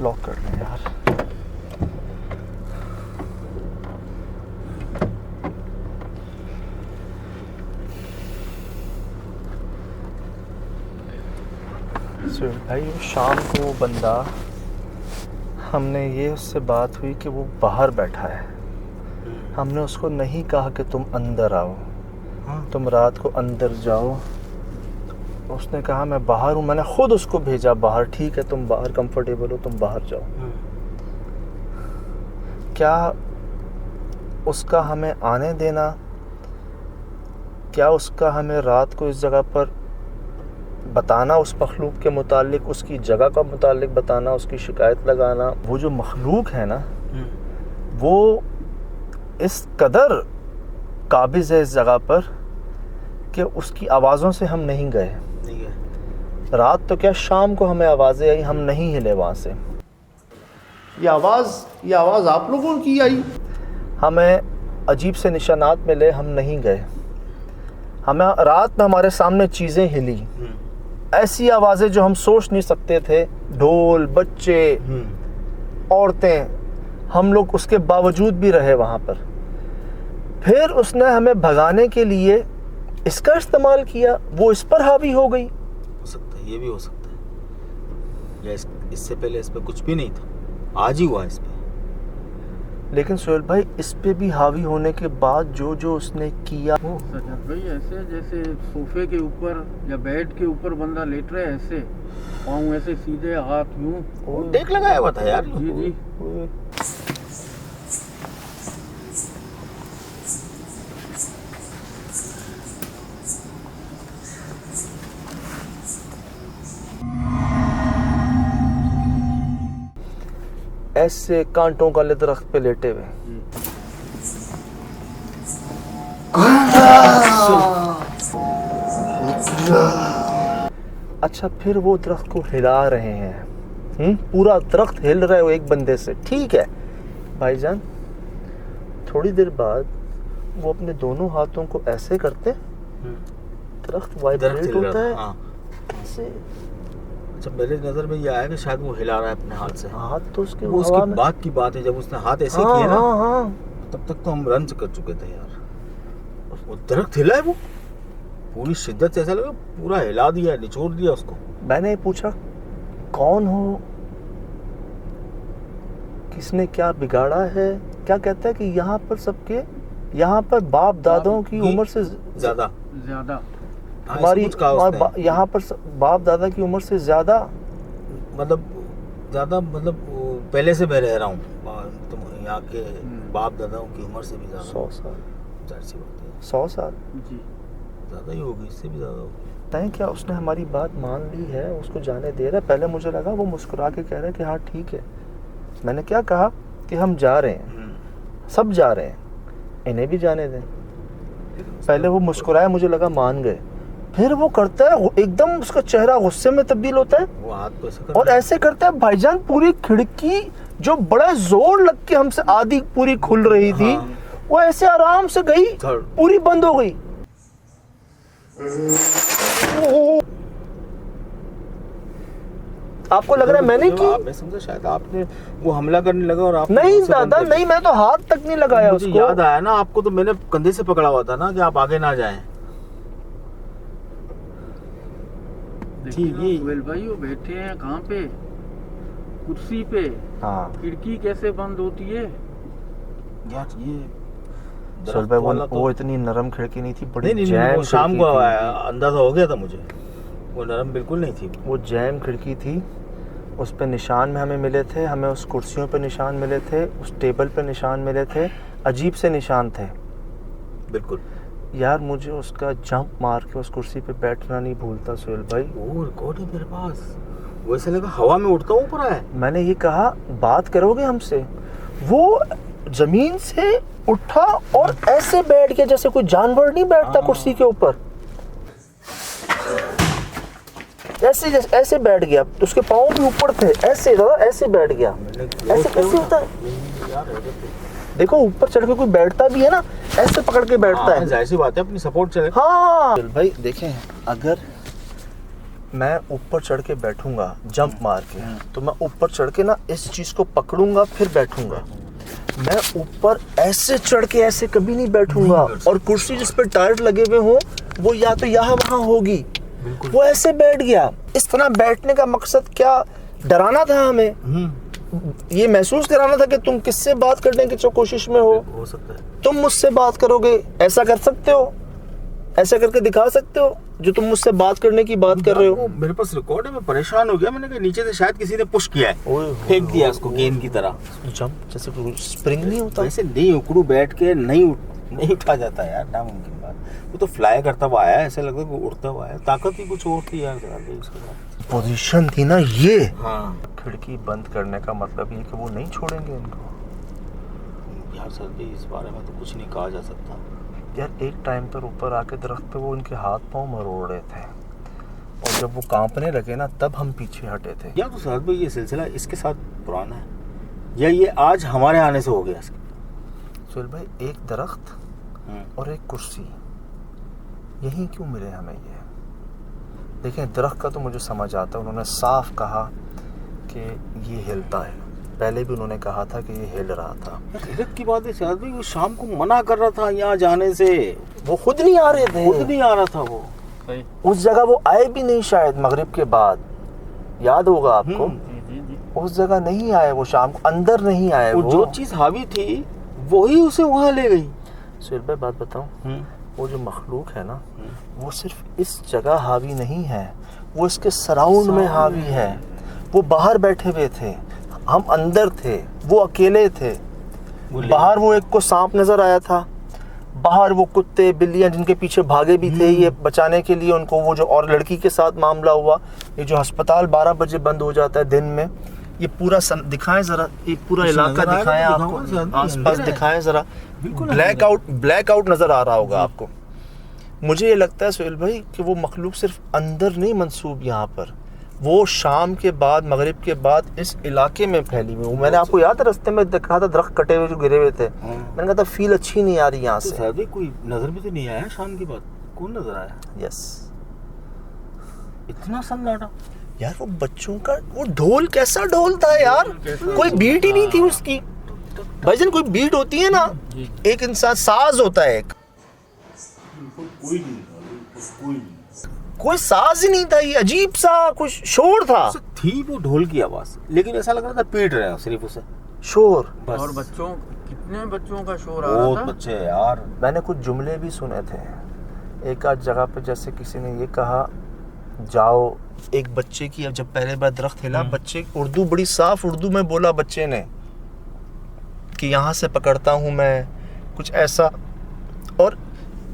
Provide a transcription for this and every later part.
Lock कर लें यार। सुहेल भाई वो शाम को वो बंदा, हमने ये उससे बात हुई कि वो बाहर बैठा है, हमने उसको नहीं कहा कि तुम अंदर आओ, तुम रात को अंदर जाओ। उसने कहा मैं बाहर हूँ, मैंने खुद उसको भेजा बाहर, ठीक है तुम बाहर कंफर्टेबल हो, तुम बाहर जाओ। क्या उसका हमें आने देना, क्या उसका हमें रात को इस जगह पर बताना, उस मखलूक के मुतालिक, उसकी जगह का मुतालिक बताना, उसकी शिकायत लगाना? वो जो मखलूक है ना, वो इस कदर काबिज़ है इस जगह पर कि उसकी आवाज़ों से हम नहीं गए। रात तो क्या, शाम को हमें आवाज़ें आई, हम नहीं हिले वहाँ से। ये आवाज़ आप लोगों की आई? हमें अजीब से निशानात मिले, हम नहीं गए। हमें रात में हमारे सामने चीज़ें हिली, ऐसी आवाज़ें जो हम सोच नहीं सकते थे, ढोल, बच्चे, औरतें, हम लोग उसके बावजूद भी रहे वहाँ पर। फिर उसने हमें भगाने के लिए इसका इस्तेमाल किया, वो इस पर हावी हो गई। हो सकता है, ये भी हो सकता है, या इससे पहले इस पे कुछ भी नहीं था, आज ही हुआ इस पे। लेकिन सुहेल भाई इस पे भी हावी होने के बाद जो जो उसने किया, सजद भाई ऐसे जैसे सोफे के ऊपर या बेड के ऊपर बंदा लेट रहा है, ऐसे पाँव ऐसे सीधे, हाथ यूं, टेक लगाया हुआ था यार। जी जी। ऐसे कांटों वाले दरख्त पे लेटे हुए। अच्छा, फिर वो दरख्त को हिला रहे हैं, पूरा दरख्त हिल रहा है वो एक बंदे से, ठीक है भाईजान। थोड़ी देर बाद वो अपने दोनों हाथों को ऐसे करते, दरख्त वाइब्रेट होता है। हाँ। ऐसे। अच्छा, मेरे नजर में ये आया कि शायद वो हिला रहा है अपने हाथ से। हाथ तो उसके वो उसकी बात की बात है, जब उसने हाथ ऐसे किए ना, तब तक तो हम रंज कर चुके थे यार। वो दरख्त हिला है, वो पूरी शिद्दत से ऐसा लगा पूरा हिला दिया, निचोड़ दिया उसको। मैंने पूछा कौन हो, किसने क्या बिगाड़ा है? क्या कहता है कि यहाँ पर सबके, यहाँ पर बाप दादाओं की उम्र से ज्यादा हमारी यहाँ पर बाप दादा की उम्र से ज्यादा, मतलब पहले से मैं रह रहा हूँ, तुम यहाँ के बाप दादाओं की उम्र से भी ज्यादा। 100 साल, जाहिर सी बात है 100 साल जी, ज्यादा ही होगी, इससे भी ज्यादा होगी। तय क्या उसने हमारी बात मान ली है, उसको जाने दे रहा है। पहले मुझे लगा वो मुस्कुरा के कह रहा है कि हाँ ठीक है। मैंने क्या कहा कि हम जा रहे हैं, सब जा रहे हैं, इन्हें भी जाने दें। पहले वो मुस्कुराया, मुझे लगा मान गए। फिर वो करता है एकदम, उसका चेहरा गुस्से में तब्दील होता है, वो हाथ को ऐसे और ऐसे करता है भाईजान, पूरी खिड़की जो बड़ा जोर लग के हमसे आधी पूरी खुल रही थी, वो ऐसे आराम से गई, पूरी बंद हो गई। आपको लग रहा है मैंने की? मैं समझा शायद आपने वो हमला करने लगा और आप नहीं दादा नहीं, मैं तो हाथ तक नहीं लगाया उसको। याद आया ना आपको, तो मैंने कंधे से पकड़ा हुआ था ना कि आप आगे ना जाएं। ठीक है सुहेल भाई, वो बैठे हैं कहाँ पे, कुर्सी पे। हाँ, खिड़की कैसे बंद होती है यार? ये सुहेल भाई वो इतनी नरम खिड़की नहीं थी, बड़ी नहीं, जैम वो शाम को अंदाजा हो गया था मुझे, वो नरम बिल्कुल नहीं थी, वो जैम खिड़की थी। उस पे निशान में हमें मिले थे, हमें उस कुर्सियों पे निशान मिले थे, उस टेबल पे निशान मिले थे, अजीब से निशान थे बिल्कुल। यार। मुझे उसका जंप मार के उस कुर्सी पे बैठना नहीं भूलता सुहेल भाई। वो रिकॉर्ड है मेरे पास, वो ऐसा लगा हवा में उड़ता हूँ ऊपर आया। मैंने ये कहा बात करोगे हमसे, वो जमीन से उठा और ऐसे बैठ गया जैसे कोई जानवर नहीं बैठता कुर्सी के ऊपर, ऐसे बैठ गया। उसके पाँव भी ऊपर थे, ऐसे बैठ गया। ऐसे कैसे होता है? देखो ऊपर चढ़ के कोई बैठता भी है ना, ऐसे पकड़ के बैठता है। जाहिर सी बात है, अपनी सपोर्ट चले। हाँ भाई देखें, अगर मैं ऊपर चढ़ के बैठूंगा जंप मार के, तो मैं ऊपर चढ़ के ना इस चीज़ को पकड़ूंगा फिर बैठूंगा। मैं ऊपर ऐसे चढ़ के ऐसे कभी नहीं बैठूंगा। और कुर्सी जिस पे टायर लगे हुए हों वो या तो यहाँ वहाँ होगी। वो ऐसे बैठ गया। इस तरह बैठने का मकसद क्या? डराना था हमें, ये महसूस कराना था कि तुम किससे बात करने की कोशिश में हो सकता है तुम मुझसे बात करोगे। ऐसा कर सकते हो, ऐसा करके दिखा सकते हो जो तुम मुझसे बात करने की बात कर रहे हो। मेरे पास रिकॉर्ड है, मैं परेशान हो गया। मैंने कहा नीचे से शायद किसी ने पुश किया है, फेंक दिया उसको गेंद की तरह। जंप जैसे स्प्रिंग नहीं होता वैसे नहीं उकड़ू बैठ के नहीं उठा जाता यार, नामुमकिन बात। वो तो फ्लाई करता हुआ आया, ऐसे लगता है कि उड़ता हुआ आया। ताकत ही कुछ और थी यार उसके। पोजीशन थी ना ये। हाँ खिड़की बंद करने का मतलब ये कि वो नहीं छोड़ेंगे इनको। यार सर जी इस बारे में तो कुछ नहीं कहा जा सकता यार। एक टाइम पर ऊपर आके दरख्त पे वो इनके हाथ पांव मरोड़ रहे थे और जब वो कांपने लगे ना तब हम पीछे हटे थे। या तो साहब भाई ये सिलसिला इसके साथ पुराना है या ये आज हमारे आने से हो गया इसके। सुहेल भाई एक दरख्त और एक कुर्सी यही क्यों मिले हमें? ये देखें दरख्त का तो मुझे समझ आता है, उन्होंने साफ कहा कि ये हिलता है। पहले भी उन्होंने कहा था कि ये हिल रहा था। हिलक की बात है शायद भाई, वो शाम को मना कर रहा था यहाँ जाने से। वो खुद नहीं आ रहे थे, खुद नहीं आ रहा था वो। उस जगह वो आए भी नहीं शायद मगरिब के बाद, याद होगा आपको। उस जगह नहीं आए वो, शाम को अंदर नहीं आए वो। जो चीज हावी थी वही उसे वहां ले गई। सुहेल भाई बात बताऊं, वो जो मखलूक है ना वो सिर्फ इस जगह हावी नहीं है, वो इसके सराउंड में हावी है। वो बाहर बैठे हुए थे, हम अंदर थे, वो अकेले थे। बाहर वो एक को सांप नजर आया था, बाहर वो कुत्ते बिल्लियां जिनके पीछे भागे भी थे ये बचाने के लिए उनको। वो जो और लड़की के साथ मामला हुआ, ये जो अस्पताल 12 बजे बंद हो जाता है दिन में, ये पूरा दिखाएं जरा, ये पूरा इलाका दिखाएं आपको, आसपास दिखाएं जरा। ब्लैक आउट नजर आ रहा होगा आपको। मुझे ये लगता है सुहेल भाई कि वो मखलूक सिर्फ अंदर नहीं मंसूब यहाँ पर, वो शाम के बाद मगरिब के बाद इस इलाके में फैली हुई। मैंने आपको याद है रास्ते में देखा था दरख्त कटे हुए जो गिरे हुए थे। मैंने कहा था फील अच्छी नहीं आ रही यहाँ से। तो कोई नजर भी तो नहीं आया शाम के बाद? कौन नजर आया? यस इतना सन्नाटा यार। वो बच्चों का वो ढोल कैसा ढोल था यार, कोई बीट ही नहीं थी उसकी। भाईजान कोई बीट होती है ना, एक इंसान साज होता है एक, कोई साज ही नहीं था। ये अजीब सा कुछ शोर था। थी वो ढोल की आवाज, लेकिन ऐसा लग रहा था पीट रहे हो सिर्फ उसे। शोर बस। और बच्चों, कितने बच्चों का शोर आ रहा था। बच्चे यार। मैंने कुछ जुमले भी सुने थे एक आध जगह पे, जैसे किसी ने ये कहा जाओ, एक बच्चे की जब पहले बार दरख्त हिला, बच्चे उर्दू बड़ी साफ उर्दू में बोला बच्चे ने कि यहाँ से पकड़ता हूँ मैं, कुछ ऐसा। और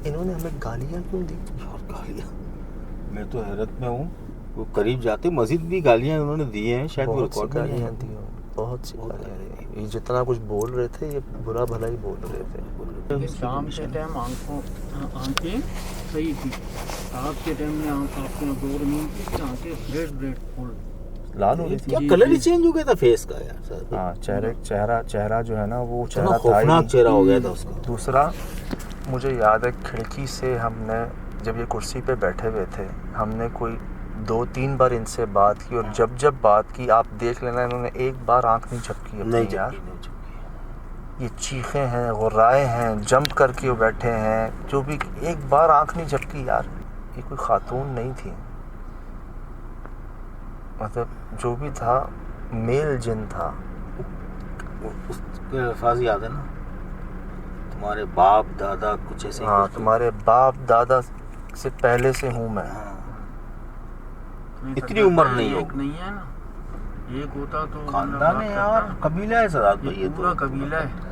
इन्होंने हमें गालियाँ क्यों दी? गालियाँ, मैं तो हैरत में हूँ। वो करीब जाते मस्जिद भी गालियाँ उन्होंने दी हैं, शायद वो रिकॉर्ड गालियाँ दी हैं, बहुत सी गालियाँ दी। ये जितना कुछ बोल रहे थे ये बुरा भला ही बोल रहे थे। शाम के टाइम आंखें सही थी, रात के टाइम में आंखें दौड़ नहीं थी, आंखें रेड फुल लाल हो रही थी। क्या कलर ही चेंज हो गया था फेस का यार। हाँ चेहरा जो है ना वो चेहरा खौफनाक चेहरा हो गया था उसका। दूसरा मुझे याद है खिड़की से हमने जब ये कुर्सी पे बैठे हुए थे, हमने कोई 2-3 बार इनसे बात की, और जब बात की आप देख लेना इन्होंने एक बार आंख नहीं झपकी अपनी यार। ये चीखे हैं, गुर्राए हैं, जंप करके वो बैठे हैं, जो भी एक बार आंख नहीं झपकी यार। ये कोई खातून नहीं थी, मतलब जो भी था मेल जिन था। उसके अल्फाज याद है ना, तुम्हारे बाप दादा कुछ ऐसे। हाँ तुम्हारे बाप दादा से पहले से हूँ मैं। इतनी उम्र नहीं हो, नहीं है ना, एक होता तो खानदान है यार, कबीला है सराद भाई, ये पूरा कबीला है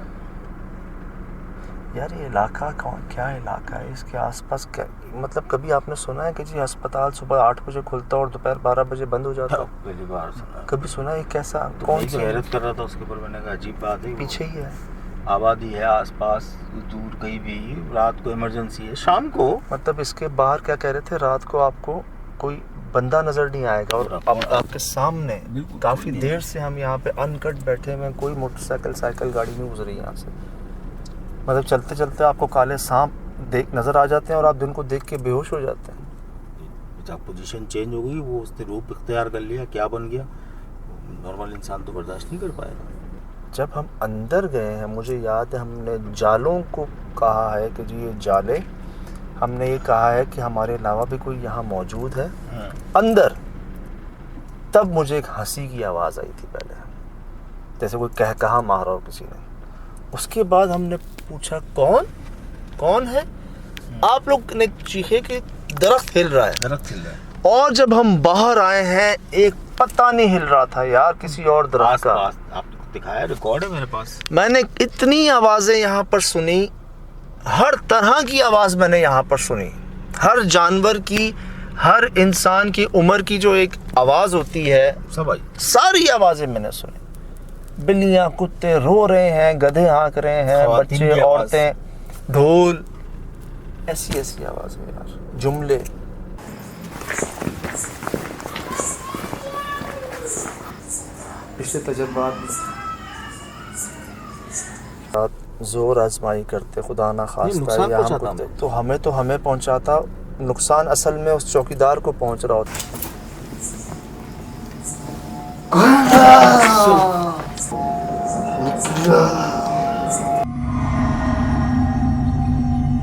यार। ये इलाका क्या इलाका है, इसके आसपास क्या, मतलब कभी आपने सुना है कि जी अस्पताल सुबह 8 बजे खुलता और दोपहर 12 बजे बंद हो जाता? पहली बार सुना। कभी सुना है कैसा? तो कौन सी हैरत कर रहा था उसके ऊपर, मैंने कहा अजीब बात है। पीछे ही है, आबादी है आसपास, दूर कहीं भी, रात को इमरजेंसी है, शाम को। मतलब इसके बाहर क्या कह रहे थे, रात को आपको कोई बंदा नजर नहीं आएगा। और अब आपके सामने काफी देर से हम यहाँ पे अनकट बैठे हुए, कोई मोटरसाइकिल साइकिल गाड़ी नहीं गुजरी यहाँ से। मतलब चलते चलते आपको काले सांप नजर आ जाते हैं और आप दिन को देख के बेहोश हो जाते हैं। जब पोजीशन चेंज हो गई, वो उसने रूप इख्तियार कर लिया, क्या बन गया, नॉर्मल इंसान तो बर्दाश्त नहीं कर पाएगा। जब हम अंदर गए हैं, मुझे याद है हमने जालों को कहा है कि जी ये जाले, हमने ये कहा है कि हमारे अलावा भी कोई यहाँ मौजूद है अंदर। तब मुझे एक हंसी की आवाज़ आई थी पहले, जैसे कोई कहा मार रहा हो किसी ने। उसके बाद हमने पूछा कौन है? आप लोग ने चीखे कि दरख्त हिल रहा है। दरख्त हिल रहा है। और जब हम बाहर आए हैं, एक पता नहीं हिल रहा था यार, किसी और दरख्त का। आपने दिखाया, रिकॉर्ड है मेरे पास। मैंने इतनी आवाज़ें यहाँ पर सुनी, हर तरह की आवाज़ मैंने यहाँ पर सुनी। हर जानवर की, हर इंसान की उम्र की जो एक आवाज़ होती है, सब आई। सारी आवाज़ें मैंने सुनी। बिल्लियाँ, कुत्ते रो रहे हैं, गधे हाँक रहे हैं, ख़वातीन बच्चे, की आवाज़। औरतें, ढोल, ऐसी आवाज़ें यार, जुमले। पिछले तजर्बात जोर आजमाई करते, खुदा ना खास्ता नुकसान यहाँ पहुंचाता कुत्ते, हमें। तो हमें पहुंचाता। नुकसान असल में उस चौकीदार को पहुंच रहा होता।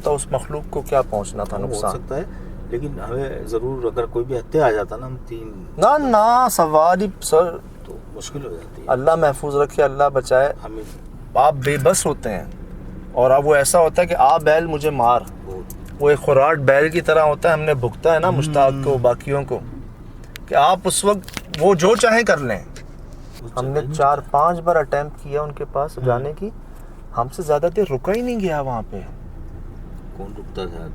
तो उस मखलूक को क्या पहुंचना था हो नुकसान। सकता है, लेकिन हमें ज़रूर, अगर कोई भी हत्या आ जाता ना, हम 3 ना सवाल ही सर, तो मुश्किल हो जाती है। अल्लाह महफूज रखे, अल्लाह बचाए। हमें आप बेबस होते हैं, और अब वो ऐसा होता है कि आ बैल मुझे मार, वो एक खुराट बैल की तरह होता है। हमने भुगता है ना मुश्ताक को, बाकियों को, कि आप उस वक्त वो जो चाहे कर लें। हमने 4-5 बार अटेम्प्ट किया उनके पास जाने की, हमसे ज़्यादा देर रुका ही नहीं गया वहाँ पे। कौन रुकता था?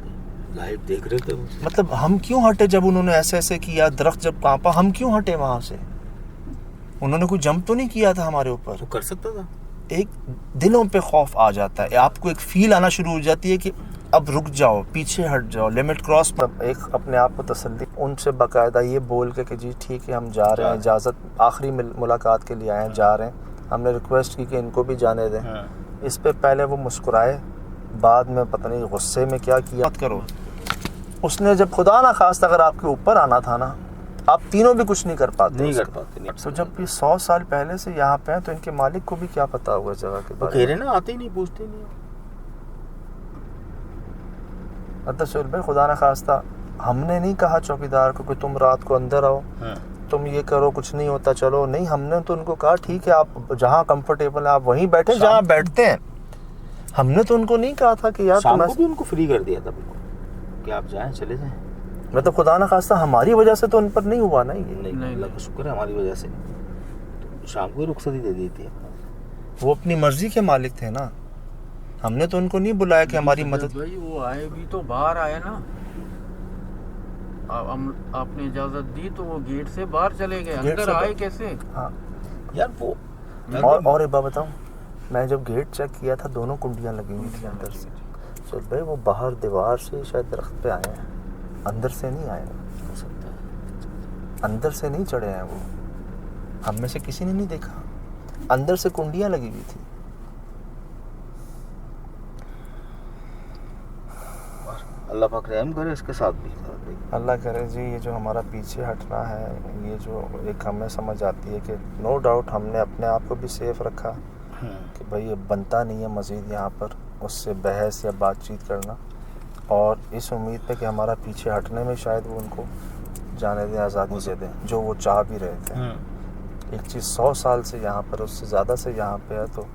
लाइव देख रहे थे वो। मतलब हम क्यों हटे जब उन्होंने ऐसे किया, दरख्त जब कांपा, हम क्यों हटे वहाँ से? उन्होंने कोई जंप तो नहीं किया था हमारे ऊपर। वो कर सकता था। एक दिलों पे खौफ आ जाता है, आपको एक फील आना शुरू हो जाती है कि अब रुक जाओ, पीछे हट जाओ, लिमिट क्रॉस। एक अपने आप को तसल्ली, उनसे बाकायदा ये बोल के कि जी ठीक है हम जा रहे हैं, इजाज़त, आखिरी मुलाकात के लिए आए हैं, जा रहे हैं। हमने रिक्वेस्ट की कि इनको भी जाने दें। इस पे पहले वो मुस्कुराए, बाद में पता नहीं गुस्से में क्या किया। मत करो। उसने जब खुदा ना खास्ता अगर आपके ऊपर आना था ना, आप तीनों भी कुछ नहीं कर पाते। तो जब ये 100 साल पहले से यहाँ पे हैं, तो इनके मालिक को भी क्या पता होगा इस जगह के वो बारे कह में। रहे ना, आते ही नहीं, पूछते नहीं। मतलब सुहेल भाई, खुदा ना खास्ता हमने नहीं कहा चौकीदार को कि तुम रात को अंदर आओ, तुम ये करो, कुछ नहीं होता, चलो। नहीं, हमने तो उनको कहा ठीक है, आप जहाँ कंफर्टेबल है आप वहीं बैठे जहाँ बैठते हैं। हमने तो उनको नहीं कहा था कि यार शाम तुम को भी उनको फ्री कर दिया था बिल्कुल, कि आप जाएं, चले जाएं। मतलब खुदा ना खास्ता हमारी वजह से तो उन पर नहीं हुआ ना ये। नहीं, अल्लाह का शुक्र है, हमारी वजह से तो शाम को ही रुखसती दे दी थी। वो अपनी मर्जी के मालिक थे ना, हमने तो उनको नहीं बुलाया कि हमारी मदद। भाई वो आए भी तो बाहर आए ना, आपने इजाजत दी तो वो गेट से बाहर चले गए, अंदर आए कैसे? हाँ यार वो और एक बात बताऊं, मैं जब गेट चेक किया था, दोनों कुंडियां लगी हुई थी अंदर से। तो भाई वो बाहर दीवार से शायद दरख्त पे आए हैं, अंदर से नहीं आए। हो सकता है, अंदर से नहीं चढ़े हैं वो, हम में से किसी ने नहीं देखा। अंदर से कुंडियां लगी हुई थी। अल्लाह पाक रहम करे इसके साथ भी। अल्लाह करे जी, ये जो हमारा पीछे हटना है, ये जो एक हमें समझ आती है कि नो डाउट हमने अपने आप को भी सेफ रखा कि भाई ये बनता नहीं है मज़ीद यहाँ पर उससे बहस या बातचीत करना, और इस उम्मीद पे कि हमारा पीछे हटने में शायद वो उनको जाने दें, आज़ादी दे दें, जो वो चाह भी रहे थे। एक चीज़ 100 साल से यहाँ पर, उससे ज़्यादा से यहाँ पे है, तो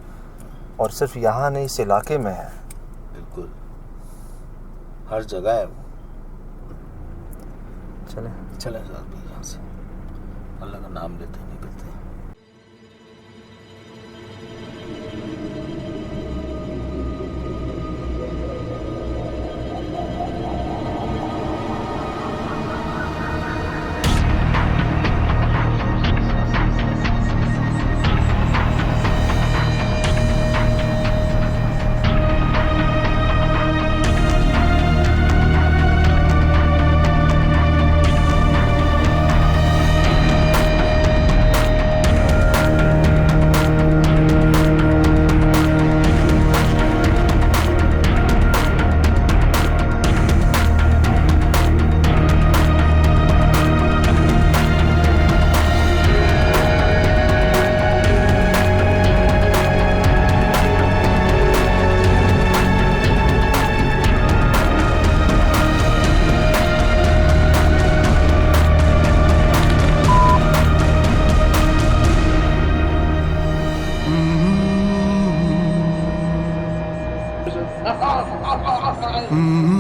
और सिर्फ यहाँ नहीं, इस इलाके में है, बिल्कुल हर जगह है वो। चले साथ भी यहाँ से अल्लाह का नाम लेते हैं, निकलते हैं। mm-hmm.